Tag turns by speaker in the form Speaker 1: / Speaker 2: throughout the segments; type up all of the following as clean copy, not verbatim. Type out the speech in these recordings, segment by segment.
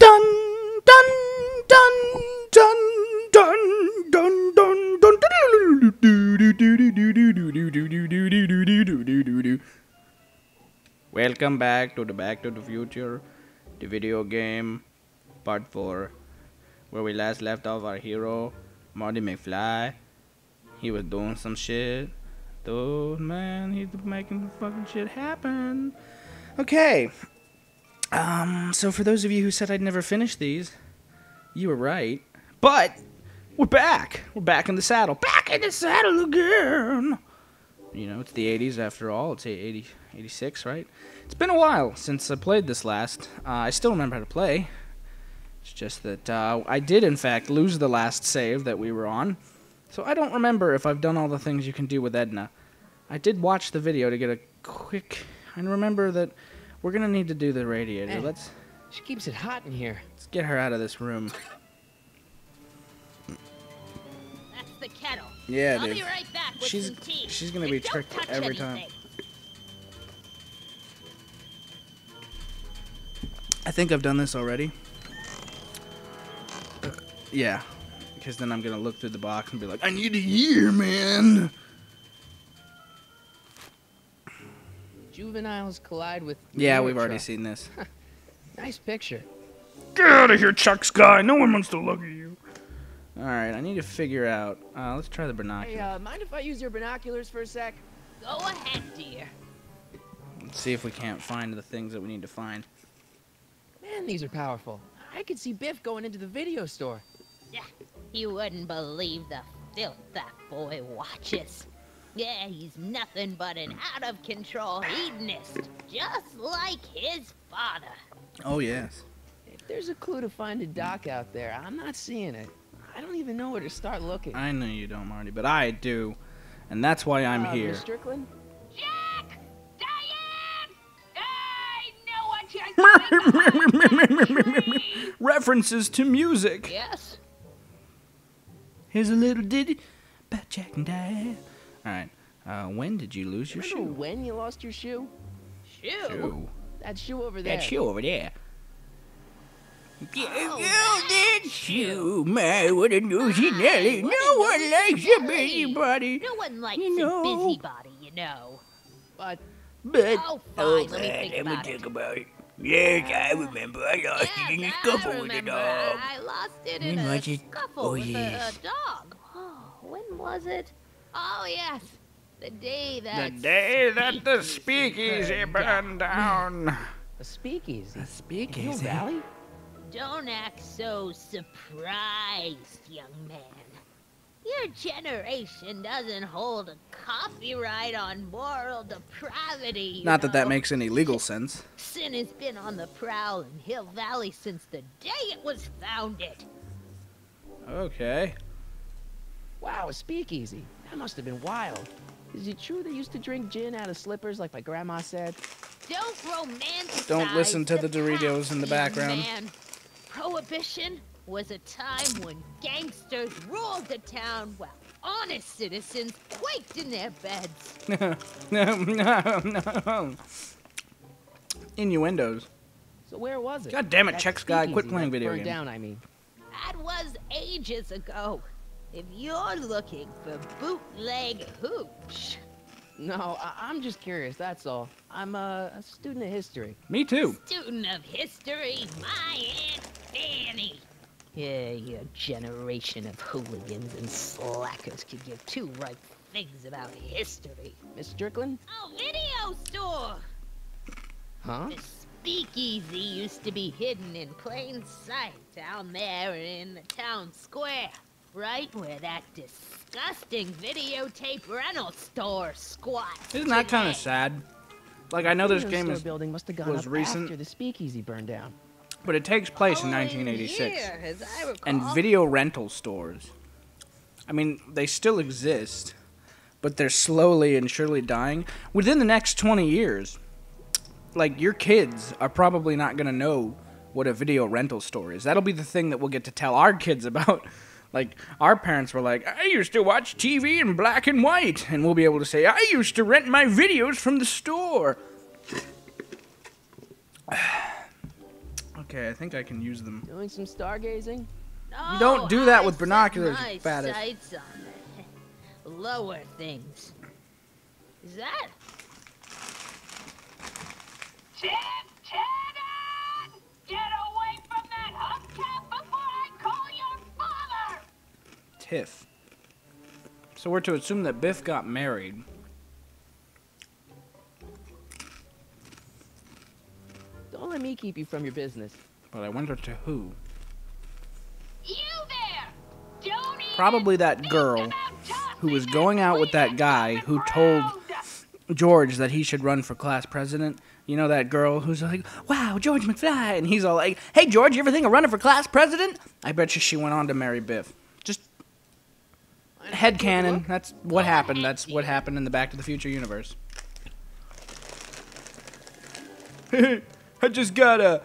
Speaker 1: Dun dun dun dun dun dun dun dun. Welcome back to the Future, the video game, part 4, where we last left off our hero, Marty McFly. He was doing some shit. Dude, man, he's making fucking shit happen. Okay. So for those of you who said I'd never finish these, you were right. But we're back. We're back in the saddle. Back in the saddle again. You know, it's the 80s after all. It's 86, right? It's been a while since I played this last. I still remember how to play. It's just that I did, in fact, lose the last save that we were on. So I don't remember if I've done all the things you can do with Edna. I did watch the video to get a quick... and remember that we're going to need to do the radiator.
Speaker 2: Man, she keeps it hot in here.
Speaker 1: Let's get her out of this room.
Speaker 3: That's the kettle.
Speaker 1: Yeah,
Speaker 3: I'll
Speaker 1: dude.
Speaker 3: be right back with some tea.
Speaker 1: She's going to be
Speaker 3: Don't
Speaker 1: tricked
Speaker 3: touch
Speaker 1: every time.
Speaker 3: anything.
Speaker 1: I think I've done this already. Yeah. Because then I'm going to look through the box and be like, I need a year, man.
Speaker 2: Juveniles collide with...
Speaker 1: Yeah, we've already
Speaker 2: truck.
Speaker 1: seen this.
Speaker 2: Nice picture.
Speaker 1: Get out of here, Chuck Sky. No one wants to look at you. Alright, I need to figure out. Let's try the binoculars.
Speaker 2: Hey, mind if I use your binoculars for a sec?
Speaker 3: Go ahead, dear.
Speaker 1: Let's see if we can't find the things that we need to find.
Speaker 2: Man, these are powerful. I could see Biff going into the video store.
Speaker 3: Yeah, you wouldn't believe the filth that boy watches. Yeah, he's nothing but an out-of-control hedonist, just like his father.
Speaker 1: Oh, yes.
Speaker 2: If there's a clue to finding Doc out there, I'm not seeing it. I don't even know where to start looking.
Speaker 1: I know you don't, Marty, but I do. And that's why I'm here.
Speaker 2: Miss Strickland?
Speaker 3: Jack! Diane! I know what you're doing.
Speaker 1: References to music.
Speaker 3: Yes?
Speaker 1: Here's a little ditty about Jack and Diane. Alright, when did you lose your
Speaker 2: Remember
Speaker 1: shoe?
Speaker 2: when you lost your shoe?
Speaker 3: Shoe?
Speaker 2: That shoe over there.
Speaker 1: That shoe over there.
Speaker 3: Oh,
Speaker 1: that shoe, my, what a nosy Nelly. No one likes a busybody.
Speaker 3: No one likes
Speaker 1: You know.
Speaker 3: a busybody, you know.
Speaker 2: But
Speaker 1: But,
Speaker 3: Oh, fine, let me think
Speaker 1: let me
Speaker 3: about
Speaker 1: think
Speaker 3: it.
Speaker 1: about it. Yes, I remember. I lost it in a
Speaker 3: Yes,
Speaker 1: scuffle
Speaker 3: I
Speaker 1: with a
Speaker 3: remember.
Speaker 1: dog.
Speaker 3: I lost it in
Speaker 1: When
Speaker 3: a
Speaker 1: was it?
Speaker 3: scuffle
Speaker 1: Oh,
Speaker 3: with
Speaker 1: yes.
Speaker 3: a dog. Oh, when was it? Oh, yes. The day
Speaker 1: The
Speaker 3: that...
Speaker 1: day that the speakeasy burned down.
Speaker 2: a speakeasy.
Speaker 1: A
Speaker 2: In Hill
Speaker 1: speakeasy?
Speaker 2: Valley?
Speaker 3: Don't act so surprised, young man. Your generation doesn't hold a copyright on moral depravity, you
Speaker 1: Not that that
Speaker 3: know.
Speaker 1: makes any legal sense.
Speaker 3: Sin has been on the prowl in Hill Valley since the day it was founded.
Speaker 1: Okay.
Speaker 2: Wow, a speakeasy. That must have been wild. Is it true they used to drink gin out of slippers like my grandma said?
Speaker 3: Don't romanticize
Speaker 1: Don't listen to the Doritos
Speaker 3: past,
Speaker 1: in the
Speaker 3: young
Speaker 1: background.
Speaker 3: man. Prohibition was a time when gangsters ruled the town while honest citizens quaked in their beds.
Speaker 1: No. Innuendos.
Speaker 2: So where was it?
Speaker 1: God damn it,
Speaker 2: That
Speaker 1: Chex guy, quit
Speaker 2: speakeasy
Speaker 1: playing
Speaker 2: that
Speaker 1: video
Speaker 2: burned
Speaker 1: games.
Speaker 2: down, I mean.
Speaker 3: That was ages ago. If you're looking for bootleg hooch,
Speaker 2: No, I'm just curious, that's all. I'm a student of history.
Speaker 1: Me too.
Speaker 3: student of history, my Aunt Fanny. Yeah, your generation of hooligans and slackers could give two right figs about history.
Speaker 2: Miss Strickland?
Speaker 3: Oh, video store!
Speaker 2: Huh?
Speaker 3: The speakeasy used to be hidden in plain sight down there in the town square. Right where that disgusting videotape rental store squats.
Speaker 1: Isn't that kind of sad? Like, I know this
Speaker 2: Video
Speaker 1: game
Speaker 2: store
Speaker 1: is,
Speaker 2: building must have gone
Speaker 1: was
Speaker 2: up
Speaker 1: recent.
Speaker 2: after the speakeasy burned down.
Speaker 1: but it takes place in
Speaker 3: Following
Speaker 1: 1986.
Speaker 3: year, as I recall.
Speaker 1: And video rental stores. I mean, they still exist, but they're slowly and surely dying. Within the next 20 years, like, your kids are probably not going to know what a video rental store is. That'll be the thing that we'll get to tell our kids about. Like, our parents were like, I used to watch TV in black and white. And we'll be able to say, I used to rent my videos from the store. Okay, I think I can use them.
Speaker 2: Doing some stargazing?
Speaker 3: No,
Speaker 1: don't do that with
Speaker 3: I set
Speaker 1: binoculars,
Speaker 3: my
Speaker 1: you fattest.
Speaker 3: sights on the lower things. Is that?
Speaker 4: Lieutenant! Get away from that hubcap before I call your father!
Speaker 1: Tiff. So we're to assume that Biff got married.
Speaker 2: Don't let me keep you from your business.
Speaker 1: But I wonder to who.
Speaker 4: You there! Don't even
Speaker 1: Probably that
Speaker 4: think
Speaker 1: girl
Speaker 4: about
Speaker 1: who was
Speaker 4: tossing
Speaker 1: going out with that
Speaker 4: weed
Speaker 1: guy
Speaker 4: on the
Speaker 1: who told
Speaker 4: ground.
Speaker 1: George that he should run for class president. You know that girl who's like, wow, George McFly. And he's all like, hey, George, you ever think of running for class president? I bet you she went on to marry Biff. Just headcanon. That's what happened. That's what happened in the Back to the Future universe. I just got a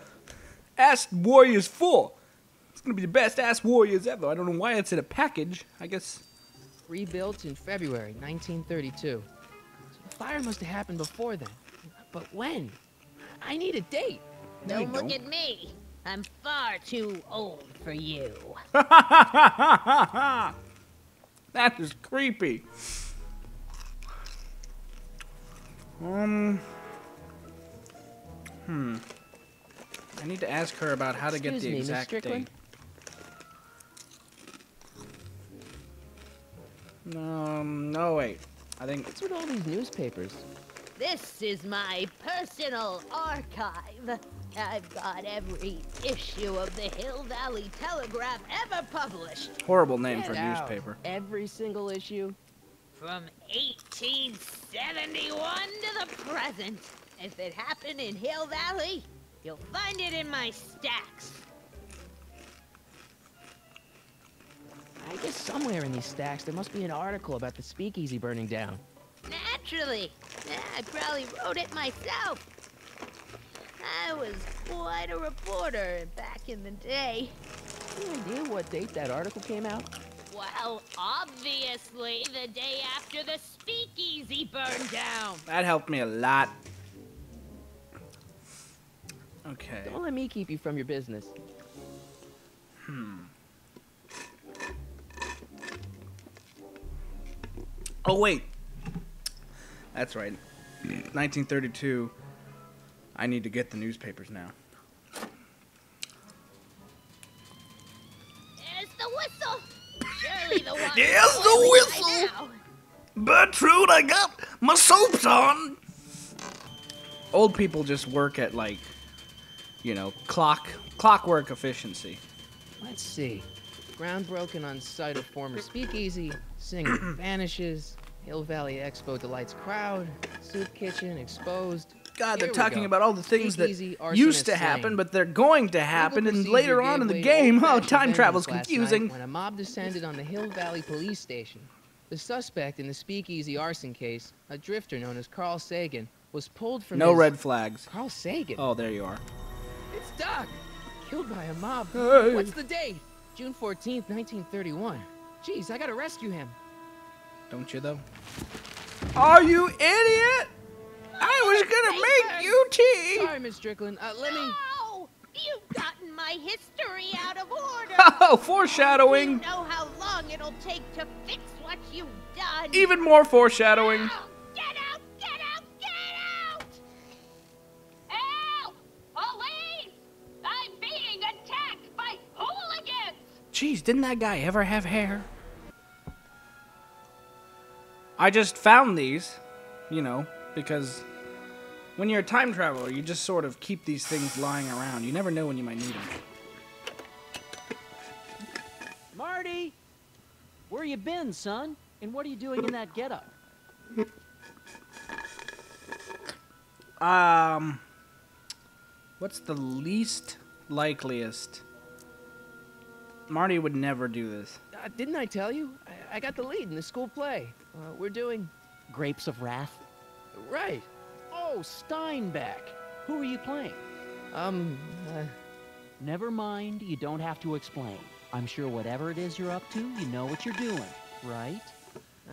Speaker 1: Ass Warriors 4. It's going to be the best Ass Warriors ever. I don't know why it's in a package. I guess.
Speaker 2: Rebuilt in February 1932. So the fire must have happened before then. But when? I need a date.
Speaker 1: No, you
Speaker 3: Don't look
Speaker 1: don't.
Speaker 3: at me. I'm far too old for you.
Speaker 1: That is creepy. I need to ask her about how to get
Speaker 2: Excuse
Speaker 1: the
Speaker 2: me, Miss
Speaker 1: exact
Speaker 2: Strickland?
Speaker 1: date. No, wait. I think
Speaker 2: What's with all these newspapers?
Speaker 3: This is my personal archive. I've got every issue of the Hill Valley Telegraph ever published.
Speaker 1: horrible name for a
Speaker 2: Get out.
Speaker 1: newspaper.
Speaker 2: Every single issue?
Speaker 3: From 1871 to the present. If it happened in Hill Valley, you'll find it in my stacks.
Speaker 2: I guess somewhere in these stacks there must be an article about the speakeasy burning down.
Speaker 3: Naturally. I probably wrote it myself. I was quite a reporter back in the day.
Speaker 2: Any idea what date that article came out?
Speaker 3: Well, obviously the day after the speakeasy burned down.
Speaker 1: That helped me a lot. Okay.
Speaker 2: Don't let me keep you from your business.
Speaker 1: Oh, wait. That's right. 1932. I need to get the newspapers now.
Speaker 3: There's the whistle. Surely the one.
Speaker 1: There's the whistle. Bertrude, I got my soaps on. Old people just work at, like, you know, clockwork efficiency.
Speaker 2: Let's see. Ground broken on site of former speakeasy. Singer vanishes. Hill Valley Expo delights crowd. Soup kitchen exposed.
Speaker 1: God, they're
Speaker 2: Here we
Speaker 1: talking
Speaker 2: go.
Speaker 1: about all the things that
Speaker 2: Speakeasy, arsonist
Speaker 1: used to
Speaker 2: slain.
Speaker 1: happen, but they're going to happen,
Speaker 2: Legal
Speaker 1: and
Speaker 2: procedure
Speaker 1: later on
Speaker 2: gave
Speaker 1: in the
Speaker 2: way to
Speaker 1: game, oh,
Speaker 2: old-fashioned
Speaker 1: time travel's
Speaker 2: vengeance last night
Speaker 1: confusing.
Speaker 2: When a mob descended on the Hill Valley police station. The suspect in the speakeasy arson case, a drifter known as Carl Sagan, was pulled from
Speaker 1: No
Speaker 2: his...
Speaker 1: red flags.
Speaker 2: Carl Sagan?
Speaker 1: Oh, there you are.
Speaker 2: It's Doc! Killed by a mob.
Speaker 1: Hey.
Speaker 2: What's the date? June 14th, 1931. Jeez, I gotta rescue him.
Speaker 1: Don't you, though? Are you idiot? I was gonna make you tea.
Speaker 2: Sorry, Miss Strickland. Let me...
Speaker 3: No! You've gotten my history out of order.
Speaker 1: Oh,
Speaker 3: You
Speaker 1: foreshadowing.
Speaker 3: know how long it'll take to fix what you've done.
Speaker 1: Even more foreshadowing.
Speaker 3: Now, get out! Get out! Get out!
Speaker 4: Help! Police! I'm being attacked by hooligans!
Speaker 1: Jeez, didn't that guy ever have hair? I just found these, you know, because when you're a time traveler, you just sort of keep these things lying around. You never know when you might need them.
Speaker 5: Marty! Where you been, son? And what are you doing in that getup?
Speaker 1: What's the least likeliest? Marty would never do this.
Speaker 2: didn't I tell you? I got the lead in the school play. We're doing...
Speaker 5: Grapes of Wrath?
Speaker 2: Right.
Speaker 5: Oh, Steinbeck! Who are you playing? Never mind, you don't have to explain. I'm sure whatever it is you're up to, you know what you're doing, right?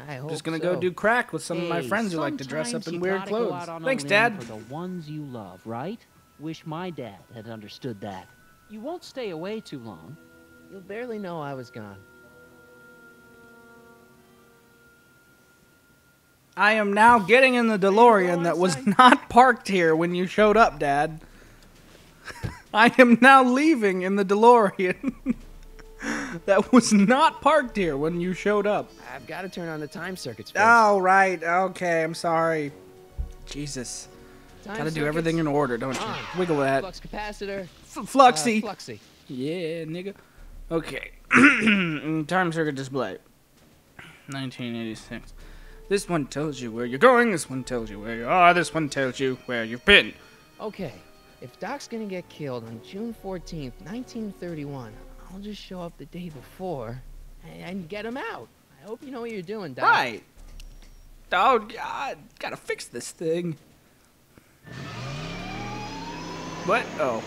Speaker 2: I hope
Speaker 1: Just gonna
Speaker 2: so.
Speaker 1: go do crack with some of my
Speaker 5: Hey,
Speaker 1: friends who like to dress up
Speaker 5: sometimes
Speaker 1: in
Speaker 5: you
Speaker 1: weird
Speaker 5: gotta go
Speaker 1: clothes.
Speaker 5: out on a
Speaker 1: Thanks,
Speaker 5: limb
Speaker 1: Dad.
Speaker 5: For the ones you love, right? Wish my dad had understood that. You won't stay away too long.
Speaker 2: You'll barely know I was gone.
Speaker 1: I am now getting in the DeLorean that was not parked here when you showed up, Dad. I am now leaving in the DeLorean that was not parked here when you showed up.
Speaker 2: I've got to turn on the time circuits first.
Speaker 1: Oh, right. Okay, I'm sorry. Jesus.
Speaker 2: Time
Speaker 1: Gotta do
Speaker 2: circuits
Speaker 1: everything in order, don't you?
Speaker 2: on.
Speaker 1: Wiggle that.
Speaker 2: Flux capacitor.
Speaker 1: Fluxy.
Speaker 2: Fluxy.
Speaker 1: Yeah, nigga. Okay. Time circuit display. 1986. This one tells you where you're going. This one tells you where you are. This one tells you where you've been.
Speaker 2: Okay, if Doc's gonna get killed on June 14th, 1931, I'll just show up the day before and get him out. I hope you know what you're doing, Doc.
Speaker 1: Right. Oh, God. Gotta fix this thing. What? Oh.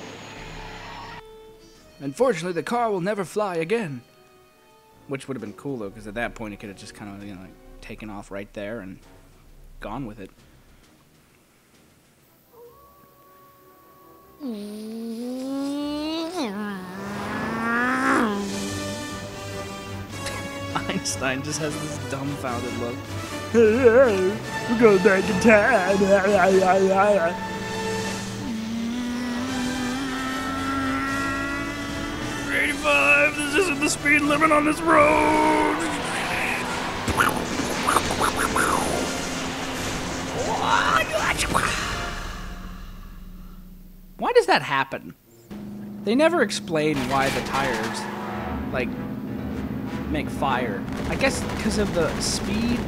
Speaker 1: Unfortunately, the car will never fly again. Which would have been cool, though, because at that point, it could have just kind of, like, taken off right there and gone with it. Einstein just has this dumbfounded look. We're going back in time. 85, this isn't the speed limit on this road. Why does that happen? They never explain why the tires, like, make fire. I guess because of the speed.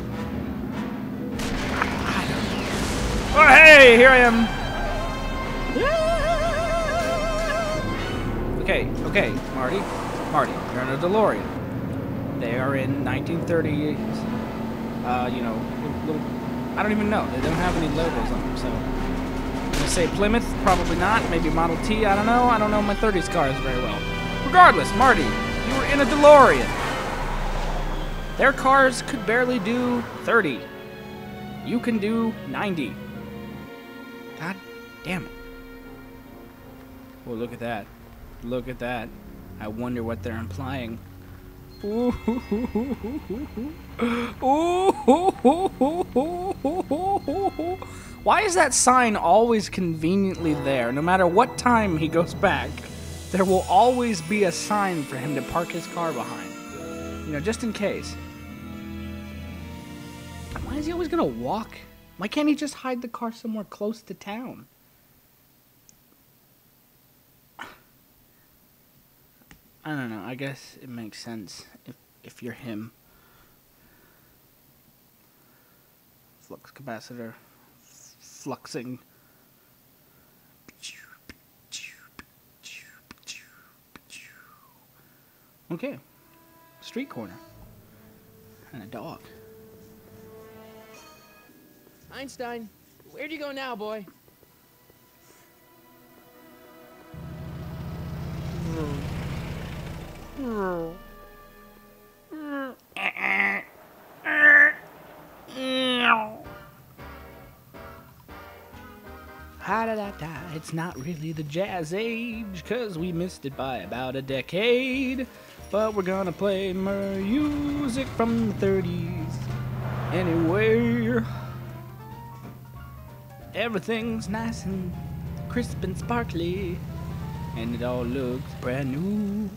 Speaker 1: I don't know. Oh, hey, here I am. Okay, Marty, you're in a DeLorean. They are in 1930s. You know, little. I don't even know. They don't have any logos on them, so. I'm gonna say Plymouth, probably not. Maybe Model T. I don't know. I don't know my 30s cars very well. Regardless, Marty, you were in a DeLorean. Their cars could barely do 30. You can do 90. God damn it. Well, look at that. Look at that. I wonder what they're implying. Why is that sign always conveniently there? No matter what time he goes back, there will always be a sign for him to park his car behind. You know, just in case. Why is he always gonna walk? Why can't he just hide the car somewhere close to town? I don't know. I guess it makes sense if you're him. Flux capacitor. Fluxing. Okay. Street corner. And a dog.
Speaker 2: Einstein, where'd you go now, boy?
Speaker 1: Ha-da-da-da, it's not really the jazz age, 'cause we missed it by about a decade. But we're gonna play music from the 30s anyway. Everything's nice and crisp and sparkly, and it all looks brand new.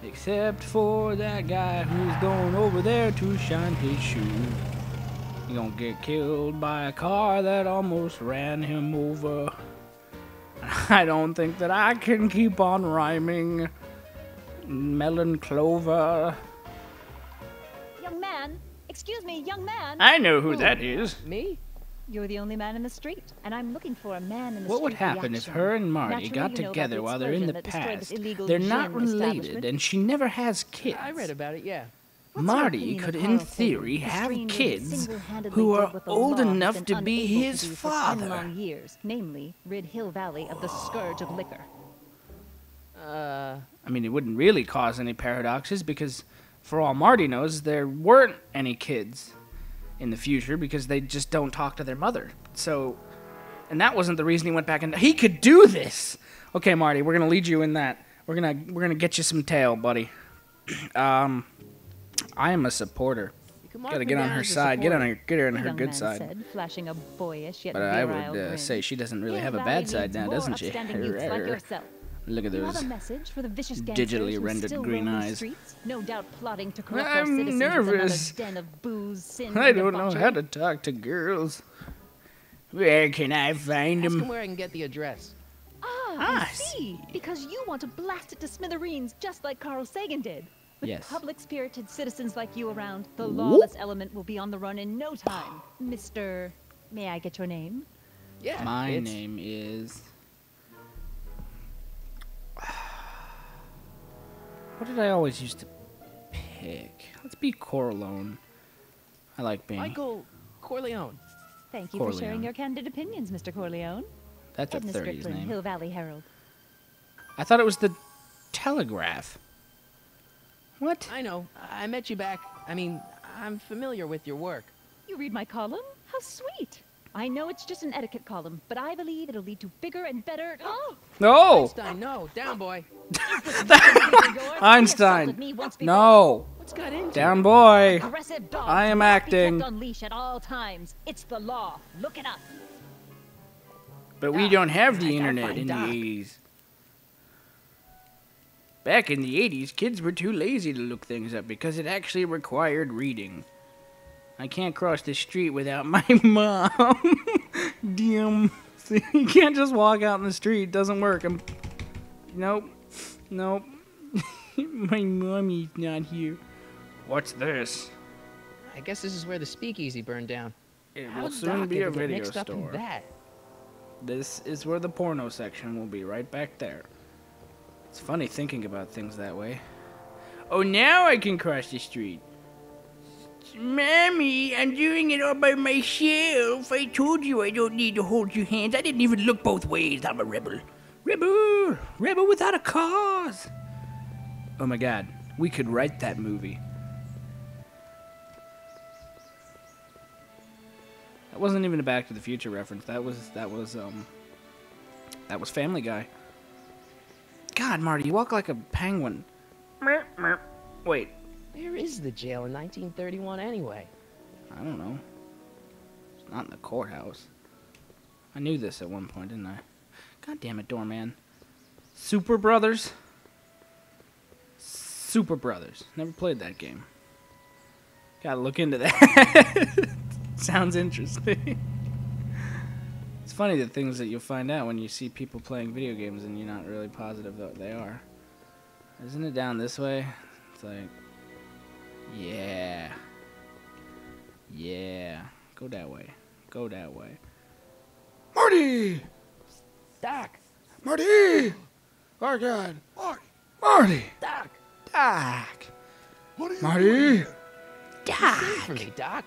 Speaker 1: Except for that guy who's going over there to shine his shoe. He gonna get killed by a car that almost ran him over. I don't think that I can keep on rhyming. Melon clover.
Speaker 6: Young man, excuse me, young man.
Speaker 1: I know who that is.
Speaker 2: Me?
Speaker 6: You're the only man in the street, and I'm looking for a man in the
Speaker 1: What
Speaker 6: street
Speaker 1: would happen if
Speaker 6: reaction.
Speaker 1: her and Marty
Speaker 6: Naturally,
Speaker 1: got
Speaker 6: you know about
Speaker 1: together
Speaker 6: the
Speaker 1: while they're in the
Speaker 6: explosion that destroyed this
Speaker 1: past?
Speaker 6: illegal
Speaker 1: They're not
Speaker 6: gym
Speaker 1: related,
Speaker 6: establishment?
Speaker 1: and she never has kids.
Speaker 2: I read about it, yeah.
Speaker 6: What's your
Speaker 1: Marty
Speaker 6: opinion
Speaker 1: could,
Speaker 6: of
Speaker 1: in
Speaker 6: Carl
Speaker 1: theory,
Speaker 6: Sagan, the
Speaker 1: have
Speaker 6: stranger
Speaker 1: kids
Speaker 6: single-handedly
Speaker 1: who
Speaker 6: did
Speaker 1: are
Speaker 6: what the
Speaker 1: old
Speaker 6: law has
Speaker 1: enough
Speaker 6: been
Speaker 1: to be
Speaker 6: unable
Speaker 1: his
Speaker 6: do for 10
Speaker 1: father.
Speaker 6: long years, namely, rid Hill Valley of the scourge of liquor.
Speaker 1: I mean, it wouldn't really cause any paradoxes because, for all Marty knows, there weren't any kids in the future because they just don't talk to their mother. So, and that wasn't the reason he went back and he could do this. Okay, Marty, we're gonna lead you in that. We're gonna get you some tail, buddy. I am a supporter.
Speaker 2: You can mark
Speaker 1: Gotta
Speaker 2: me
Speaker 1: get on
Speaker 2: down
Speaker 1: her
Speaker 2: as a
Speaker 1: side. Get
Speaker 2: supporter.
Speaker 1: her on
Speaker 6: The
Speaker 1: her
Speaker 6: young
Speaker 1: good
Speaker 6: man
Speaker 1: side.
Speaker 6: said, flashing a boyish yet
Speaker 1: But I
Speaker 6: virile
Speaker 1: would
Speaker 6: grin.
Speaker 1: say she doesn't really
Speaker 6: Hill
Speaker 1: have a
Speaker 6: Valley
Speaker 1: bad side
Speaker 6: needs
Speaker 1: now,
Speaker 6: more
Speaker 1: doesn't she?
Speaker 6: upstanding youths like yourself.
Speaker 1: Look at
Speaker 6: You have
Speaker 1: those
Speaker 6: a message for the vicious gangsters
Speaker 1: digitally
Speaker 6: who
Speaker 1: rendered
Speaker 6: still
Speaker 1: green
Speaker 6: roam the
Speaker 1: eyes.
Speaker 6: streets, no doubt plotting to corrupt our
Speaker 1: I'm
Speaker 6: citizens
Speaker 1: nervous.
Speaker 6: with another den of booze, sin,
Speaker 1: I
Speaker 6: and
Speaker 1: don't know
Speaker 6: debauchery.
Speaker 1: how to talk to girls. Where can I find
Speaker 2: Ask him
Speaker 1: them?
Speaker 2: where I can get the address.
Speaker 6: I see. Because you want to blast it to smithereens just like Carl Sagan did. With
Speaker 1: Yes.
Speaker 6: public-spirited citizens like you around, the lawless element will be on the run in no time. Mr. May I get your name?
Speaker 2: Yeah.
Speaker 1: My
Speaker 2: it's-
Speaker 1: name is... What did I always used to pick? Let's be Corleone. I like being...
Speaker 2: Michael Corleone.
Speaker 6: Thank you
Speaker 1: Corleone.
Speaker 6: for sharing your candid opinions, Mr. Corleone.
Speaker 1: That's a
Speaker 6: Edna
Speaker 1: 30s
Speaker 6: Strickland,
Speaker 1: name.
Speaker 6: Hill Valley Herald.
Speaker 1: I thought it was the Telegraph. What?
Speaker 2: I know. I met you back. I mean, I'm familiar with your work.
Speaker 6: You read my column? How sweet. I know it's just an etiquette column, but I believe it'll lead to bigger and better... Oh!
Speaker 1: No!
Speaker 2: Einstein, no. Down, boy.
Speaker 1: Einstein! No!
Speaker 2: What's got into
Speaker 1: Down
Speaker 2: it?
Speaker 1: boy!
Speaker 6: Aggressive dogs
Speaker 1: I am
Speaker 6: must be kept
Speaker 1: acting.
Speaker 6: on leash at all times. It's the law. Look it up.
Speaker 1: But we don't have
Speaker 2: I
Speaker 1: the
Speaker 2: gotta
Speaker 1: internet
Speaker 2: find
Speaker 1: in the
Speaker 2: Doc.
Speaker 1: 80s. Back in the 80s, kids were too lazy to look things up because it actually required reading. I can't cross the street without my mom. Damn. See, you can't just walk out in the street. It doesn't work. Nope. Nope. My mommy's not here. What's this?
Speaker 2: I guess this is where the speakeasy burned down.
Speaker 1: It
Speaker 2: How
Speaker 1: will
Speaker 2: did
Speaker 1: soon
Speaker 2: Doc
Speaker 1: be a
Speaker 2: ever get
Speaker 1: video
Speaker 2: mixed up in
Speaker 1: store.
Speaker 2: that?
Speaker 1: This is where the porno section will be, right back there. It's funny thinking about things that way. Oh, now I can cross the street. Mommy, I'm doing it all by myself. I told you I don't need to hold your hands. I didn't even look both ways. I'm a rebel. Rebel! Rebel without a cause. Oh my god, we could write that movie. That wasn't even a Back to the Future reference. That was Family Guy. God, Marty, you walk like a penguin. Wait,
Speaker 2: Where is the jail in 1931 anyway?
Speaker 1: I don't know. It's not in the courthouse. I knew this at one point, didn't I? God damn it, doorman. Super Brothers? Super Brothers. Never played that game. Gotta look into that. Sounds interesting. It's funny the things that you'll find out when you see people playing video games and you're not really positive that they are. Isn't it down this way? It's like, yeah. Yeah. Go that way. Go that way. Marty!
Speaker 2: Doc!
Speaker 1: Marty! Oh, God.
Speaker 7: Mark,
Speaker 1: Marty!
Speaker 2: Doc!
Speaker 1: Doc!
Speaker 7: what are you
Speaker 1: Marty!
Speaker 7: doing here?
Speaker 2: Sing for me, Doc.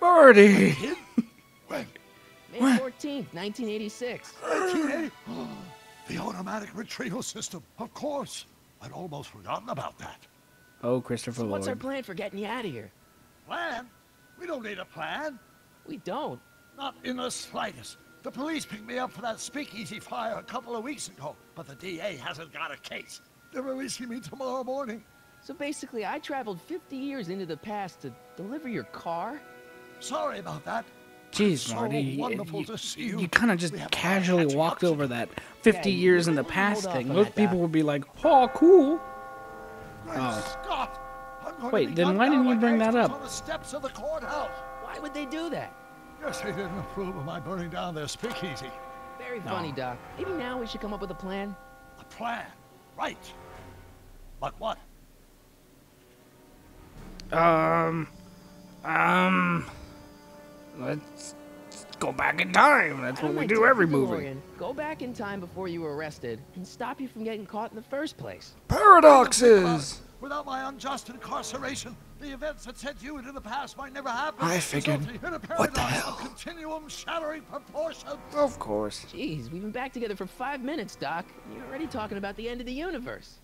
Speaker 1: Marty!
Speaker 7: Kid? When?
Speaker 2: May 14th, 1986.
Speaker 7: 1980? The automatic retrieval system, of course. I'd almost forgotten about that.
Speaker 1: Oh, Christopher
Speaker 2: So what's our
Speaker 1: Lloyd.
Speaker 2: plan for getting you out of here?
Speaker 7: Plan? We don't need a plan.
Speaker 2: We don't.
Speaker 7: Not in the slightest. The police picked me up for that speakeasy fire a couple of weeks ago, but the DA hasn't got a case. They're releasing me tomorrow morning.
Speaker 2: So basically, I traveled 50 years into the past to deliver your car?
Speaker 7: Sorry about that.
Speaker 1: Jeez,
Speaker 7: So
Speaker 1: Marty.
Speaker 7: wonderful to see you.
Speaker 1: You kind of just
Speaker 7: We have a lot
Speaker 1: casually
Speaker 7: catching
Speaker 1: walked
Speaker 7: up to
Speaker 1: over
Speaker 7: do.
Speaker 1: that 50
Speaker 2: Yeah,
Speaker 1: years in
Speaker 2: you
Speaker 1: the
Speaker 2: might wanna
Speaker 1: past
Speaker 2: hold off
Speaker 1: thing.
Speaker 2: on
Speaker 1: Most
Speaker 2: that,
Speaker 1: people
Speaker 2: Doc.
Speaker 1: would be like, oh, cool.
Speaker 7: Great
Speaker 1: Oh.
Speaker 7: Scott! I'm going
Speaker 1: Wait,
Speaker 7: to be
Speaker 1: then
Speaker 7: gunned
Speaker 1: why didn't
Speaker 7: down
Speaker 1: you
Speaker 7: by
Speaker 1: bring that
Speaker 7: gangsters
Speaker 1: up?
Speaker 7: on the steps of the courthouse.
Speaker 2: Why would they do that?
Speaker 7: Guess they didn't approve of my burning down their speakeasy.
Speaker 2: Very funny, Doc. Maybe now we should come up with a plan.
Speaker 7: A plan, right? But what?
Speaker 1: Let's go back in time. That's what
Speaker 2: I'd
Speaker 1: we
Speaker 2: like
Speaker 1: do
Speaker 2: to
Speaker 1: every
Speaker 2: have the
Speaker 1: movie.
Speaker 2: DeLorean Go back in time before you were arrested and stop you from getting caught in the first place.
Speaker 1: Paradoxes!
Speaker 7: Without my unjust incarceration, the events that sent you into the past might never happen.
Speaker 1: I figured.
Speaker 7: resulting in a
Speaker 1: What the
Speaker 7: paradox
Speaker 1: hell?
Speaker 7: of continuum shattering proportions.
Speaker 1: Of course.
Speaker 2: Jeez, we've been back together for 5 minutes, Doc. You're already talking about the end of the universe.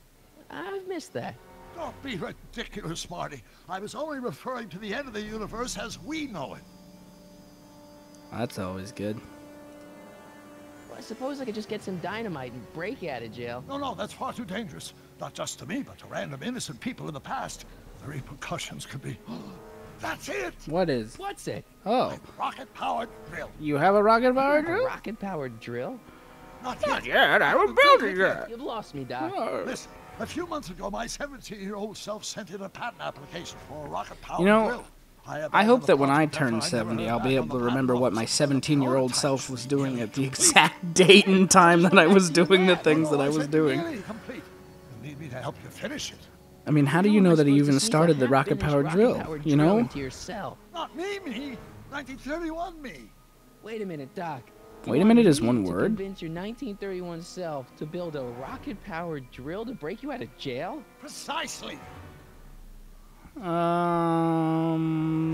Speaker 2: I've missed that.
Speaker 7: Don't be ridiculous, Marty. I was only referring to the end of the universe as we know it.
Speaker 1: That's always good.
Speaker 2: Well, I suppose I could just get some dynamite and break you out of jail.
Speaker 7: No, that's far too dangerous. Not just to me, but to random innocent people in the past. The repercussions could be... That's it!
Speaker 1: What is?
Speaker 2: What's it?
Speaker 1: Oh,
Speaker 7: Rocket-powered drill.
Speaker 1: you have a rocket-powered
Speaker 2: A
Speaker 1: drill?
Speaker 2: rocket-powered drill?
Speaker 7: Not yet.
Speaker 1: Yeah, I haven't built it yet.
Speaker 2: You've lost me, Doc.
Speaker 1: Oh.
Speaker 7: Listen, a few months ago, my 17-year-old self sent in a patent application for a rocket-powered
Speaker 1: You know,
Speaker 7: drill.
Speaker 1: I hope that when I turn 70, I'll be able to remember what my 17-year-old self was doing at the exact date and time that I was doing the things that I was doing.
Speaker 7: You need me to help you finish it.
Speaker 1: I mean, how do you know that he even started the rocket-powered drill, you know?
Speaker 2: Into your cell.
Speaker 7: Not me. 1931 me.
Speaker 2: Wait a minute, Doc.
Speaker 1: Wait a minute is
Speaker 2: You
Speaker 1: one
Speaker 2: need to
Speaker 1: word.
Speaker 2: Convince your 1931 self to build a rocket-powered drill to break you out of jail?
Speaker 7: Precisely.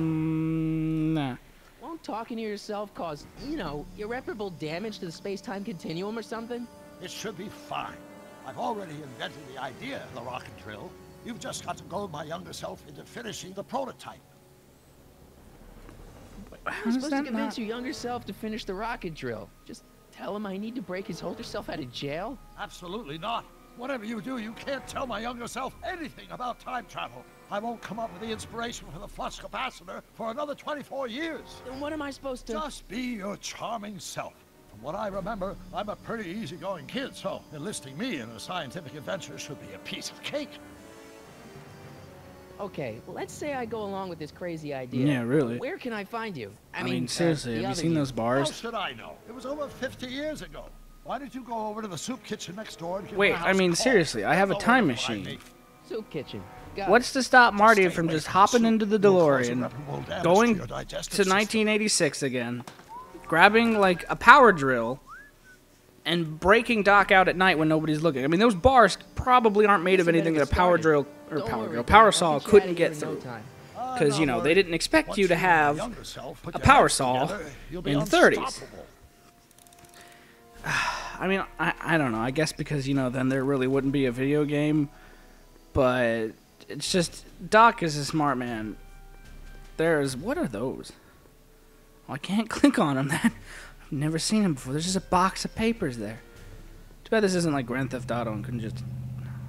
Speaker 1: Nah.
Speaker 2: Won't talking to yourself cause, irreparable damage to the space-time continuum or something?
Speaker 7: It should be fine. I've already invented the idea of the rocket drill. You've just got to goad my younger self into finishing the prototype.
Speaker 1: How
Speaker 2: You're
Speaker 1: does
Speaker 2: supposed to
Speaker 1: that
Speaker 2: convince
Speaker 1: not...
Speaker 2: your younger self to finish the rocket drill. Just tell him I need to break his older self out of jail?
Speaker 7: Absolutely not. Whatever you do, you can't tell my younger self anything about time travel. I won't come up with the inspiration for the flux capacitor for another 24 years.
Speaker 2: Then what am I supposed to...
Speaker 7: Just be your charming self. From what I remember, I'm a pretty easygoing kid, so enlisting me in a scientific adventure should be a piece of cake.
Speaker 2: Okay, well, let's say I go along with this crazy idea.
Speaker 1: Yeah, really.
Speaker 2: Where can I find you?
Speaker 1: I mean, seriously,
Speaker 2: the
Speaker 1: have you
Speaker 2: other
Speaker 1: seen those
Speaker 7: How
Speaker 1: bars?
Speaker 7: should I know? It was over 50 years ago. Why did you go over to the soup kitchen next door and give
Speaker 1: Wait,
Speaker 7: my
Speaker 1: I
Speaker 7: house
Speaker 1: mean,
Speaker 7: a call?
Speaker 1: seriously, I have a
Speaker 7: No
Speaker 1: time
Speaker 7: one will find
Speaker 1: machine.
Speaker 7: me.
Speaker 2: Soup kitchen. Got
Speaker 1: What's to stop Marty
Speaker 7: Stay
Speaker 1: from
Speaker 7: away
Speaker 1: just
Speaker 7: from the
Speaker 1: hopping
Speaker 7: soup.
Speaker 1: into the
Speaker 7: You'll cause
Speaker 1: DeLorean,
Speaker 7: irreparable damage
Speaker 1: going
Speaker 7: to your digestive
Speaker 1: to
Speaker 7: system.
Speaker 1: 1986 again, grabbing like a power drill, and breaking Doc out at night when nobody's looking? I mean, those bars probably aren't made of
Speaker 2: Guess I better
Speaker 1: anything that a
Speaker 2: get
Speaker 1: power
Speaker 2: started.
Speaker 1: drill or
Speaker 2: Don't
Speaker 1: power
Speaker 2: worry,
Speaker 1: drill,
Speaker 2: Doc,
Speaker 1: power
Speaker 2: I'll
Speaker 1: saw
Speaker 2: get you
Speaker 1: couldn't
Speaker 2: outta
Speaker 1: get
Speaker 2: here in no
Speaker 1: through.
Speaker 2: time.
Speaker 1: Because,
Speaker 7: Not
Speaker 1: they
Speaker 7: worried.
Speaker 1: didn't expect
Speaker 7: Once
Speaker 1: you to
Speaker 7: and your
Speaker 1: have
Speaker 7: younger self put
Speaker 1: a
Speaker 7: your
Speaker 1: power
Speaker 7: heads
Speaker 1: saw
Speaker 7: together, you'll be
Speaker 1: in the 30s.
Speaker 7: unstoppable.
Speaker 1: I mean, I don't know. I guess because, then there really wouldn't be a video game. But it's just, Doc is a smart man. What are those? Oh, I can't click on them. I've never seen them before. There's just a box of papers there. Too bad this isn't like Grand Theft Auto and couldn't just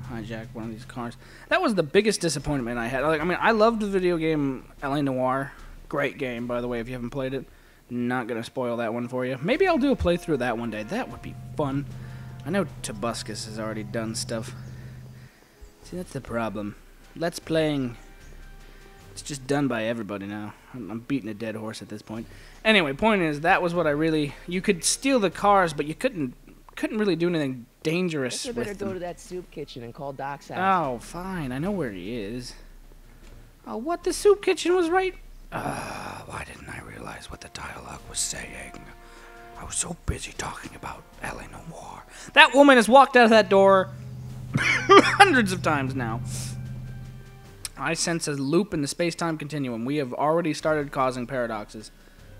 Speaker 1: hijack one of these cars. That was the biggest disappointment I had. I loved the video game L.A. Noire. Great game, by the way, if you haven't played it. Not gonna spoil that one for you. Maybe I'll do a playthrough of that one day. That would be fun. I know Tobuscus has already done stuff. See, that's the problem. Let's Playing. It's just done by everybody now. I'm beating a dead horse at this point. Anyway, point is, that was what I really... You could steal the cars, but you couldn't really do anything dangerous
Speaker 2: Guess I better
Speaker 1: with
Speaker 2: go
Speaker 1: them.
Speaker 2: to that soup kitchen and call Doc's house.
Speaker 1: Oh, fine. I know where he is. Oh, what? The soup kitchen was right... why didn't I realize what the dialogue was saying? I was so busy talking about L.A. Noire. That woman has walked out of that door hundreds of times now. I sense a loop in the space-time continuum. We have already started causing paradoxes.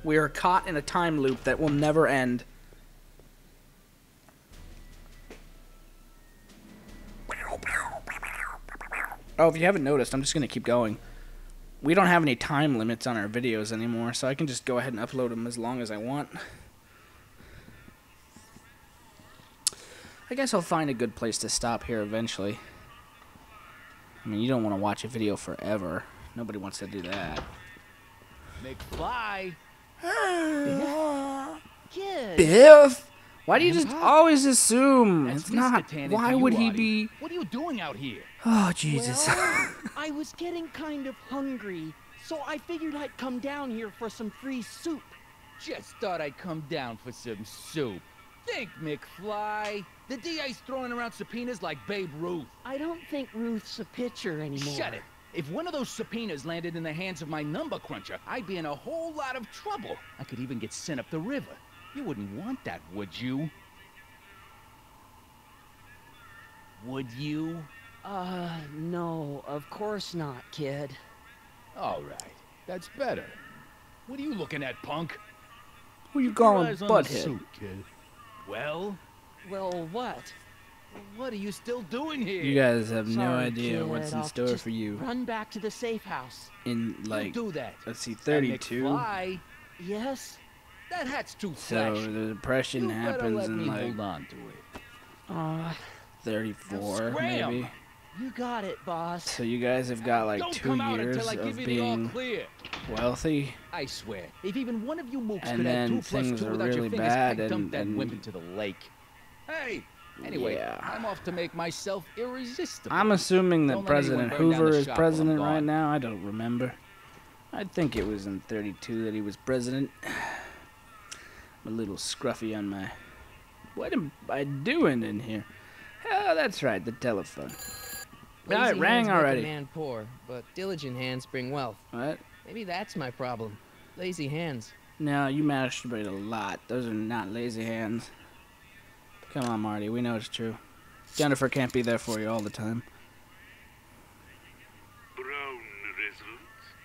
Speaker 1: We are caught in a time loop that will never end. Oh, if you haven't noticed, I'm just going to keep going. We don't have any time limits on our videos anymore, so I can just go ahead and upload them as long as I want. I guess I'll find a good place to stop here eventually. I mean, you don't want to watch a video forever. Nobody wants to do that.
Speaker 5: McFly!
Speaker 6: Kid.
Speaker 1: Biff! Why do you just always assume?
Speaker 5: That's
Speaker 1: It's not.
Speaker 5: Mr.
Speaker 1: Why
Speaker 5: to you,
Speaker 1: would he
Speaker 5: Artie.
Speaker 1: be...
Speaker 5: What are you doing out here?
Speaker 1: Oh, Jesus.
Speaker 8: Well, I was getting kind of hungry, so I figured I'd come down here for some free soup.
Speaker 5: Just thought I'd come down for some soup. Think, McFly. The DA's throwing around subpoenas like Babe Ruth.
Speaker 8: I don't think Ruth's a pitcher anymore.
Speaker 5: Shut it. If one of those subpoenas landed in the hands of my number cruncher, I'd be in a whole lot of trouble. I could even get sent up the river. You wouldn't want that, would you? Would you?
Speaker 8: No, of course not, kid.
Speaker 5: All right. That's better. What are you looking at, punk?
Speaker 1: Who you
Speaker 5: Keep your
Speaker 1: calling
Speaker 5: eyes on the
Speaker 1: butthead?
Speaker 5: soup, kid. Well,
Speaker 8: Well, what?
Speaker 5: what are you still doing here?
Speaker 1: You guys have no
Speaker 8: Sorry,
Speaker 1: idea
Speaker 8: kid,
Speaker 1: what's in
Speaker 8: I'll
Speaker 1: store
Speaker 8: just
Speaker 1: for you
Speaker 8: Run back to the safe house.
Speaker 1: in,
Speaker 5: You
Speaker 1: like,
Speaker 5: do that.
Speaker 1: let's see,
Speaker 5: And
Speaker 1: 32.
Speaker 5: McFly,
Speaker 8: Yes?
Speaker 5: That hat's too
Speaker 1: So
Speaker 5: flashy.
Speaker 1: the depression
Speaker 5: You better
Speaker 1: happens
Speaker 5: let
Speaker 1: in
Speaker 5: me
Speaker 1: like
Speaker 5: hold on to it.
Speaker 1: 34,
Speaker 5: Scram!
Speaker 1: maybe.
Speaker 8: You got it, boss.
Speaker 1: So you guys have got like
Speaker 5: Don't
Speaker 1: 2
Speaker 5: come out
Speaker 1: years
Speaker 5: until I
Speaker 1: of
Speaker 5: give you the all
Speaker 1: being
Speaker 5: clear.
Speaker 1: wealthy,
Speaker 5: I swear, if even one of you mooks
Speaker 1: and
Speaker 5: could add
Speaker 1: then
Speaker 5: 2 plus
Speaker 1: things
Speaker 5: 2
Speaker 1: are
Speaker 5: without your
Speaker 1: really
Speaker 5: fingers,
Speaker 1: bad,
Speaker 5: I'd dump that
Speaker 1: and
Speaker 5: wimp into the lake. Hey! Anyway,
Speaker 1: Yeah.
Speaker 5: I'm off to make myself irresistible.
Speaker 1: I'm assuming that
Speaker 5: Don't let anyone
Speaker 1: President
Speaker 5: burn down
Speaker 1: Hoover
Speaker 5: the
Speaker 1: is
Speaker 5: shop while I'm
Speaker 1: president right
Speaker 5: gone.
Speaker 1: now. I don't remember. I think it was in 32 that he was president. I'm a little scruffy on my... What am I doing in here? Oh, that's right, the telephone. Yeah, it
Speaker 2: Lazy
Speaker 1: rang
Speaker 2: hands make a
Speaker 1: already.
Speaker 2: man poor, but diligent hands bring wealth.
Speaker 1: What?
Speaker 2: Maybe that's my problem. Lazy hands.
Speaker 1: No, you masturbate a lot. Those are not lazy hands. Come on, Marty, we know it's true. Jennifer can't be there for you all the time.
Speaker 9: Brown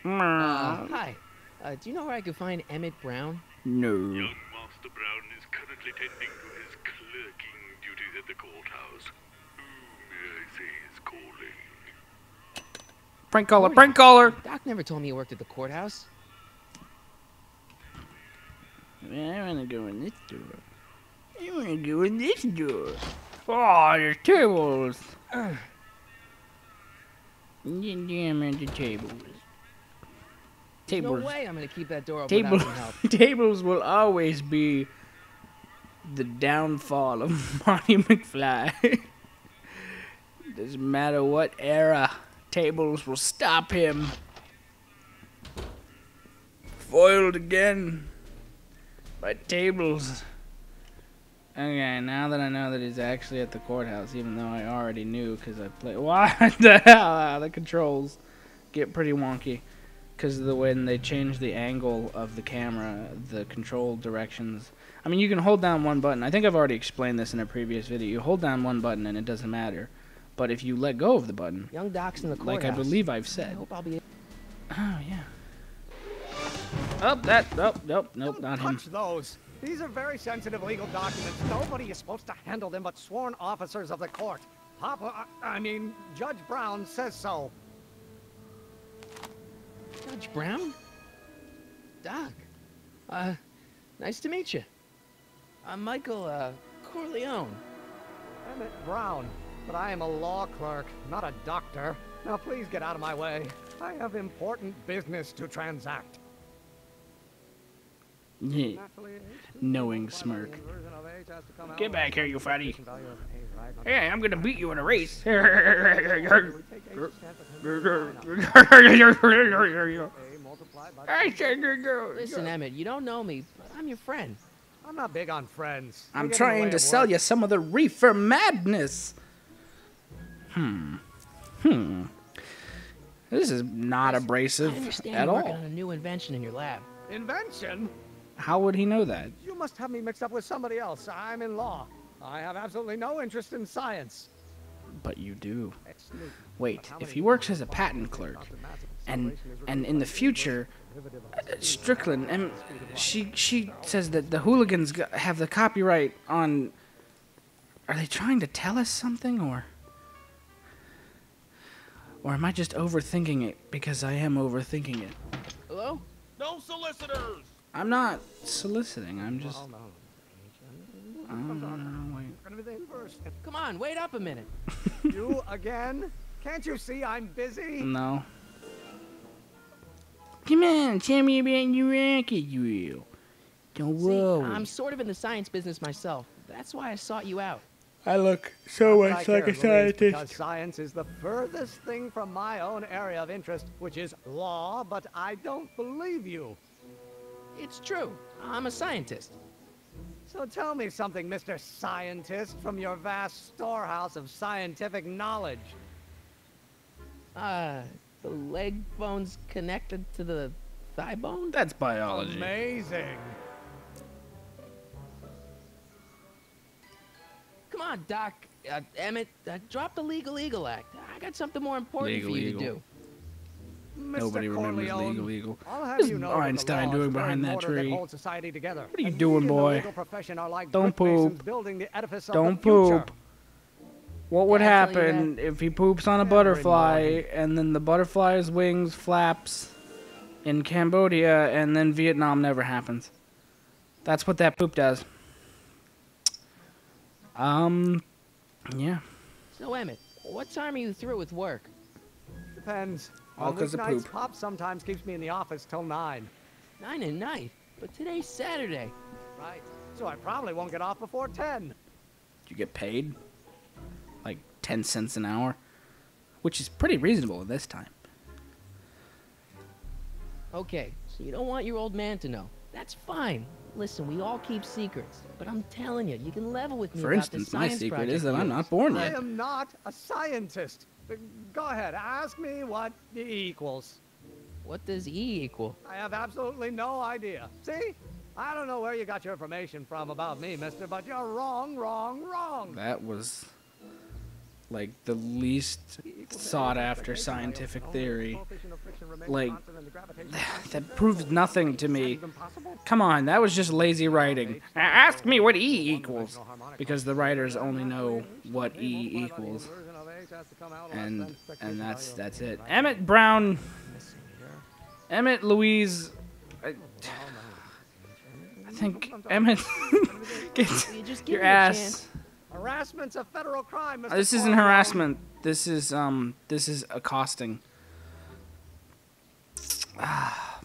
Speaker 9: residence?
Speaker 2: Hi. Do you know where I could find Emmett Brown?
Speaker 1: No.
Speaker 9: Young Master Brown is currently tending to his clerking duties at the courthouse. Who may I say is calling?
Speaker 1: Prank caller, prank caller!
Speaker 2: Doc never told me you worked at the courthouse.
Speaker 1: I wanna go in this door. I wanna go in this door. Oh, there's tables. Damn at the tables.
Speaker 2: No
Speaker 1: Tables.
Speaker 2: way I'm gonna keep that door open
Speaker 1: Tables.
Speaker 2: without some help.
Speaker 1: Tables will always be the downfall of Marty McFly. Doesn't matter what era, tables will stop him. Foiled again by tables. Okay, now that I know that he's actually at the courthouse, even though I already knew because I played. What the hell? The controls get pretty wonky because of the way they change the angle of the camera, the control directions. I mean, you can hold down one button. I think I've already explained this in a previous video. You hold down one button and it doesn't matter. But if you let go of the button,
Speaker 2: Young Doc's in the courthouse.
Speaker 1: like I believe I've
Speaker 2: I
Speaker 1: said.
Speaker 2: hope I'll be.
Speaker 1: Oh, yeah. Oh, that. Nope, nope, nope,
Speaker 7: Don't
Speaker 1: not him.
Speaker 7: touch those. These are very sensitive legal documents. Nobody is supposed to handle them but sworn officers of the court. Judge Brown says so.
Speaker 2: Judge Brown? Doc. Nice to meet you. I'm Michael, Corleone.
Speaker 7: Emmett Brown. But I am a law clerk, not a doctor. Now please get out of my way. I have important business to transact.
Speaker 1: Yeah. Knowing smirk. Get back here, you fatty. Hey, I'm gonna beat you in a race.
Speaker 2: Listen, Emmett, you don't know me, but I'm your friend.
Speaker 7: I'm not big on friends.
Speaker 1: I'm trying to sell you some of the reefer madness. This is not
Speaker 2: I
Speaker 1: abrasive
Speaker 2: understand
Speaker 1: at
Speaker 2: you're working
Speaker 1: all.
Speaker 2: on a new invention in your lab.
Speaker 7: Invention?
Speaker 1: How would he know that?
Speaker 7: You must have me mixed up with somebody else. I'm in law. I have absolutely no interest in science.
Speaker 1: But you do.
Speaker 7: Excellent.
Speaker 1: Wait, if he works as a patent clerk, and in the future, Strickland, and she says that the hooligans have the copyright on. Are they trying to tell us something, or am I just overthinking it because I am overthinking it?
Speaker 2: Hello?
Speaker 5: No solicitors!
Speaker 1: I'm not soliciting. I'm just.
Speaker 7: Oh, no.
Speaker 1: Wait.
Speaker 2: Come on, wait up a minute.
Speaker 7: You again? Can't you see I'm busy?
Speaker 1: No. Come on, tell me about your rocket drill. Don't
Speaker 2: See,
Speaker 1: worry.
Speaker 2: I'm sort of in the science business myself. That's why I sought you out.
Speaker 1: I look so
Speaker 7: I
Speaker 1: much
Speaker 7: care,
Speaker 1: like a
Speaker 7: Louise,
Speaker 1: scientist.
Speaker 7: because science is the furthest thing from my own area of interest, which is law, but I don't believe you.
Speaker 2: It's true. I'm a scientist.
Speaker 7: So tell me something, Mr. Scientist, from your vast storehouse of scientific knowledge.
Speaker 2: The leg bone's connected to the thigh bone?
Speaker 1: That's biology.
Speaker 7: Amazing.
Speaker 2: Come on, Doc. Emmett, drop the Legal Eagle Act. I got something more important
Speaker 1: Legal
Speaker 2: for you
Speaker 1: Eagle.
Speaker 2: to do.
Speaker 7: Mr.
Speaker 1: Nobody remembers
Speaker 7: Corleone,
Speaker 1: legal.
Speaker 7: I'll have
Speaker 1: What's
Speaker 7: you know that the
Speaker 1: Einstein
Speaker 7: law
Speaker 1: doing
Speaker 7: is the
Speaker 1: behind
Speaker 7: very
Speaker 1: that
Speaker 7: mortar
Speaker 1: tree?
Speaker 7: holds society together.
Speaker 1: What are you
Speaker 7: And
Speaker 1: doing,
Speaker 7: we in the
Speaker 1: boy?
Speaker 7: legal profession are like
Speaker 1: Don't
Speaker 7: brick masons
Speaker 1: poop.
Speaker 7: building the edifice of
Speaker 1: Don't
Speaker 7: the future.
Speaker 1: poop. What would
Speaker 2: Did I tell you
Speaker 1: happen if he poops on a
Speaker 7: Every
Speaker 1: butterfly
Speaker 7: morning.
Speaker 1: and then the butterfly's wings flaps in Cambodia and then Vietnam never happens? That's what that poop does. Yeah.
Speaker 2: So, Emmett, what time are you through with work?
Speaker 8: Depends.
Speaker 1: All
Speaker 8: On
Speaker 1: 'cause of
Speaker 8: weeknights,
Speaker 1: poop.
Speaker 8: Pop sometimes keeps me in the office till 9.
Speaker 2: 9 at night, but today's Saturday.
Speaker 8: Right. So I probably won't get off before 10.
Speaker 1: You get paid like 10 cents an hour, which is pretty reasonable at this time.
Speaker 2: Okay, so you don't want your old man to know. That's fine. Listen, we all keep secrets, but I'm telling you, you can level with me
Speaker 1: For
Speaker 2: about
Speaker 1: instance,
Speaker 2: this
Speaker 1: my
Speaker 2: science
Speaker 1: secret
Speaker 2: project
Speaker 1: is that
Speaker 2: of
Speaker 1: I'm
Speaker 2: yours.
Speaker 1: not born
Speaker 8: I
Speaker 1: yet.
Speaker 8: am not a scientist. Go ahead, ask me what E equals.
Speaker 2: What does E equal?
Speaker 8: I have absolutely no idea. See? I don't know where you got your information from about me, mister, but you're wrong, wrong, wrong.
Speaker 1: That was like the least sought after scientific theory. Like, that proves nothing to me. Come on, that was just lazy writing. Ask me what E equals. Because the writers only know what E equals. And that's it. Emmett Brown, Emmett Louise, I think Emmett, get
Speaker 2: You just give
Speaker 1: your
Speaker 2: me a
Speaker 1: ass.
Speaker 2: chance.
Speaker 8: Harassment's a federal crime, Mr.
Speaker 1: This isn't
Speaker 8: Corleone.
Speaker 1: harassment. This is accosting.
Speaker 2: How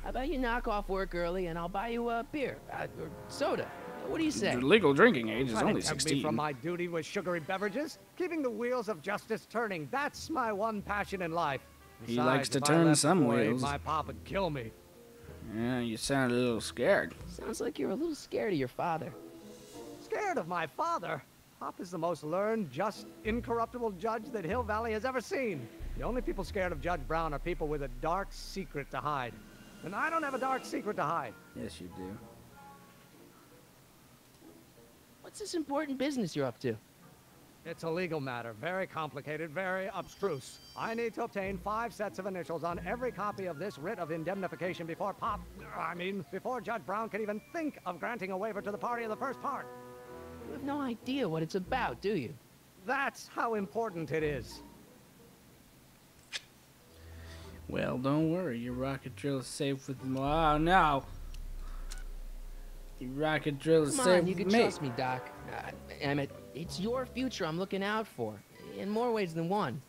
Speaker 2: about you knock off work early and I'll buy you a beer or soda? What do you say?
Speaker 1: The legal drinking age is
Speaker 8: Trying to
Speaker 1: only
Speaker 8: tempt me
Speaker 1: 16.
Speaker 8: from my duty with sugary beverages, keeping the wheels of justice turning. That's my one passion in life.
Speaker 1: He likes to
Speaker 8: Besides, if I
Speaker 1: turn
Speaker 8: left
Speaker 1: some
Speaker 8: before 8,
Speaker 1: wheels.
Speaker 8: My pop would kill me.
Speaker 1: Yeah, you sound a little scared.
Speaker 2: Sounds like you're a little scared of your father.
Speaker 8: Scared of my father? Pop is the most learned, just, incorruptible judge that Hill Valley has ever seen. The only people scared of Judge Brown are people with a dark secret to hide. And I don't have a dark secret to hide.
Speaker 1: Yes, you do.
Speaker 2: What's this important business you're up to?
Speaker 8: It's a legal matter, very complicated, very abstruse. I need to obtain 5 sets of initials on every copy of this writ of indemnification before before Judge Brown can even think of granting a waiver to the party in the first part.
Speaker 2: You have no idea what it's about, do you?
Speaker 8: That's how important it is.
Speaker 1: Well, don't worry. Your rocket drill is safe with me. Oh, no. Your rocket drill is
Speaker 2: Come
Speaker 1: safe
Speaker 2: on, you
Speaker 1: with
Speaker 2: can
Speaker 1: me.
Speaker 2: trust me, Doc. Emmett, it's your future I'm looking out for, in more ways than one.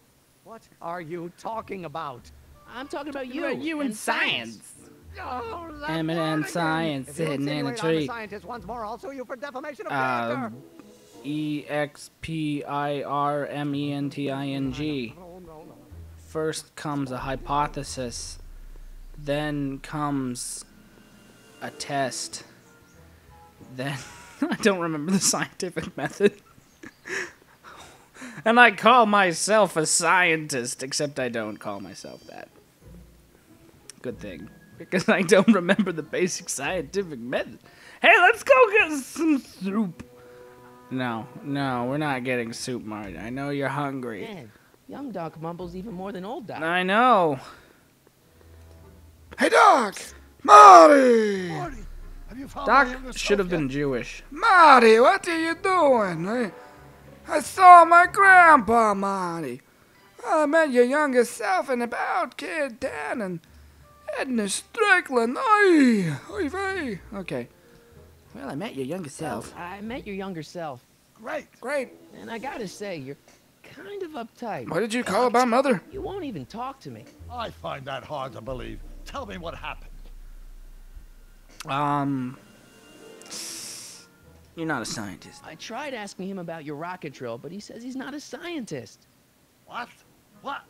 Speaker 8: What are you talking about?
Speaker 2: I'm talking about you.
Speaker 1: You and science.
Speaker 8: Oh, that
Speaker 1: Emmett
Speaker 8: word
Speaker 1: and
Speaker 8: again.
Speaker 1: science
Speaker 8: If you
Speaker 1: sitting in a
Speaker 8: insinuate I'm a
Speaker 1: tree.
Speaker 8: scientist once more, I'll sue you for defamation of
Speaker 1: Uh,
Speaker 8: character.
Speaker 1: EXPIRMENTING.
Speaker 8: No.
Speaker 1: First comes a hypothesis, then comes a test, then I don't remember the scientific method. And I call myself a scientist, except I don't call myself that. Good thing, because I don't remember the basic scientific method. Hey, let's go get some soup. No, we're not getting soup, Marty. I know you're hungry.
Speaker 2: Man, young Doc mumbles even more than old Doc.
Speaker 1: I know.
Speaker 10: Hey, Doc! Marty!
Speaker 7: Marty, have you found my younger
Speaker 1: Doc
Speaker 7: self
Speaker 1: should have
Speaker 7: yet?
Speaker 1: been Jewish.
Speaker 10: Marty, what are you doing? I saw my grandpa, Marty. I met your younger self in about Kid Dan and Edna Strickland. Oy vey. Okay. Well, I met your younger self.
Speaker 2: I met your younger self,
Speaker 10: Great.
Speaker 2: and I gotta say, you're kind of uptight.
Speaker 10: What did you call about mother?
Speaker 2: You won't even talk to me.
Speaker 7: I find that hard to believe. Tell me what happened.
Speaker 1: You're not a scientist.
Speaker 2: I tried asking him about your rocket drill, but he says he's not a scientist.
Speaker 7: What? What?